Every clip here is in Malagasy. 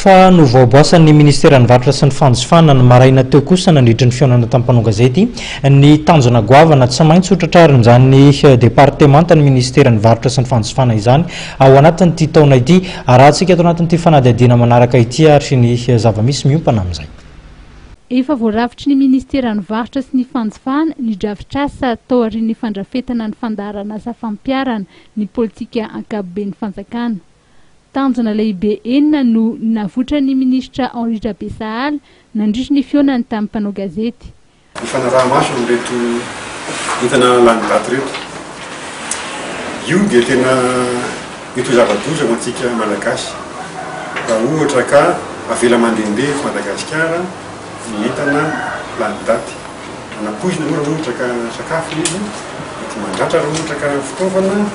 fa novaoboasan'ny ministera ny varatra sy ny fanjifana ny maraina teo kosa nandritry ny fionana tamin'ny gazety ny tanjona goavana tsy maintsy hotratrarin'izany departemanta ny ministera ny varatra sy ny fanjifana izany ao anatin'ity taona ity arahantsika ato anatin'ity fanadihadiana manaraka ity ary ny zava-misy miompana amin'izay. Efa voaravitry ny ministera ny varatra sy ny fanjifana ny drafitrasa tao aorian'ny fandrafetana ny fandaharana asa fampiarana ny politika ankapobeny fanjakana. Tanjona lehibe enina no navotra ny ministra Henri Rabesahala nandritry ny fionany tamin'ny mpanao gazety. Ny fanaraha-maso reto hitana lanidaty reto. Io dia tena mety zava-doza ho antsika malagasy. Raha ohatra ka avela mandehandeha Madagasikara ny entana lanidaty. Anapoizina moa raha ohatra ka sakafo izy, mety mandratra raha ohatra ka fitaovana,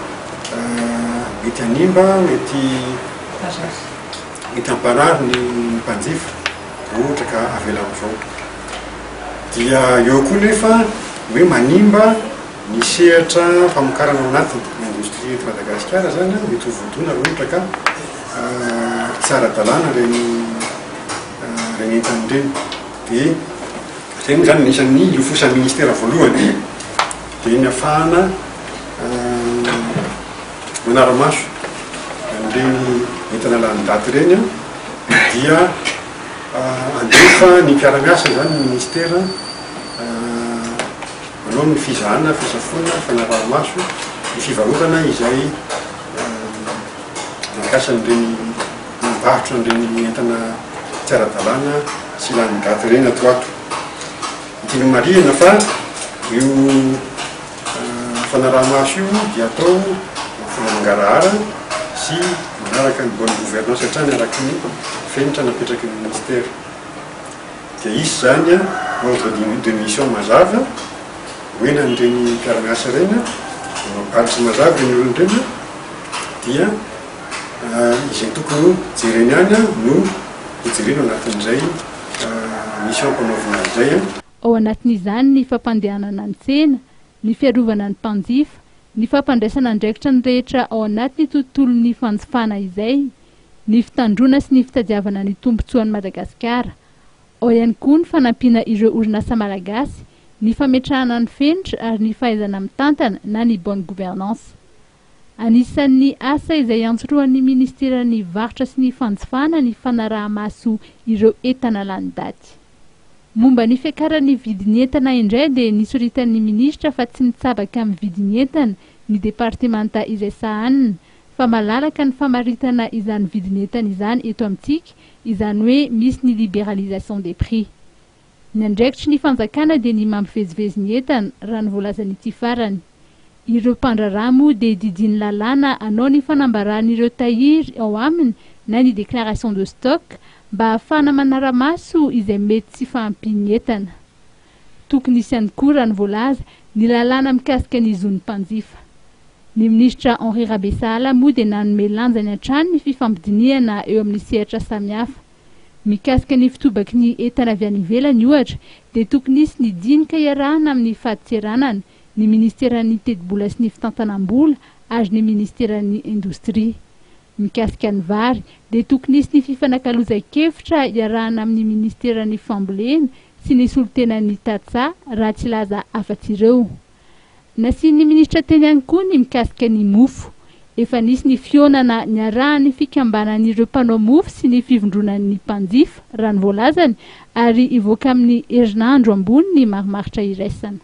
mety animba, mety amparary ny mpanjifa ohatra ka avela amin'izao. Dia eo koa nefa hoe manimba ny sehatra famokarana ao anatiny ny indostria eto Madagasikara zany mety ho vodona raha ohatra ka tsara dalàna reny entany ireny. Dia zay moa zany anisan'ny iofosan'ny ministera voalohany dia ny ahafahana manara-maso an'ireny entana lanidaty ireny dia andefa ny mpiara-miasa zany ny ministera manao ny fizahana, fisafona, fanaraha-maso, ny fivarotana izay mampiasa an'ireny mivarotra an'ireny entana tsara dalàna sy lanidaty ireny ato ato. Tiany marihana fa io fanaraha-maso io dia atao fomba mangarahara sy manaraka ny bonne gouvernance hatrany araky ny fenitra napetraky ny ministera. Dia izy zany ordre de mission mazava hoena n'ireny mpiara-miasa ireny mamparitsy mazava reny olona ireny dia izay tokony jereny any no hojerena anatin'izay mission mpanaovana izay. Ao anatin'izany ny fampandehanana ny tsena, ny fiarovana ny mpanjifa, ny fampandraisana andraikitra ny rehetra ao anatin'ny tontolon'ny fanjifana izay, ny fitandrona sy ny fitadiavana ny tombotsoan'ny Madagasikara. Ao ihany koa ny fanampiana ireo orinasa malagasy, ny fametrahana ny fenitra ary ny fahaizana mitantana na ny bonne gouvernance. Anisan'ny asa izay antsoroan'ny ministera ny varatra sy ny fanjifana ny fanaraha-maso ireo entana lanidaty. Momba ny fiakaran'ny vidiny entana indray dia nisoritan'ny ministra fa tsy nitsabaka amin'ny vidiny entana ny departemanta izay sahanina fa malalaka ny famaritana izany vidiny entana izany eto amintsika, izany hoe misy ny libéralisation des prix. Ny andraikitry ny fanjakana dia ny mampivezivezy ny entana raha ny voalazan'ity farany. Ireo mpandraraha moa dia didiny lalàna anao ny fanambaran'ireo tahiry ao aminy na ny déclaration de stock mba ahafana manara-maso izay mety tsy fahampiany entana. Tokony isy ihany koa raha ny voalaza ny lalàna mikasika ny zon'ny mpanjifa. Ny ministra Henri Rabesahala moa dia nanome lanjany hatrany ny fifampidiniana eo amin'ny sehatra samihafa. Mikasika ny fitobaky ny entana avy any ivelany ohatra dia tokony isy ny dinika iarahana amin'ny fahatoseranana ny ministeran'ny teti-bola sy ny fitantanam-bola ary ny ministeran'ny indostria. Mikasika ny vary dia tokony isy ny fifanakaloza-kevitra iarahana amin'ny ministeran'ny fambolena sy ny solotenan'ny tatsa raha tsy laza afa-tsy ireo. Nasian'ny ministra teny ihany koa ny mikasika ny mofo. Efa nisy ny fionana niarahan'ny fikambanan'ireo mpanao mofo sy ny fivondronan'ny mpanjifa raha ny voalazany ary ivoaka amin'ny herinandro ambony ny marimaritra iraisana.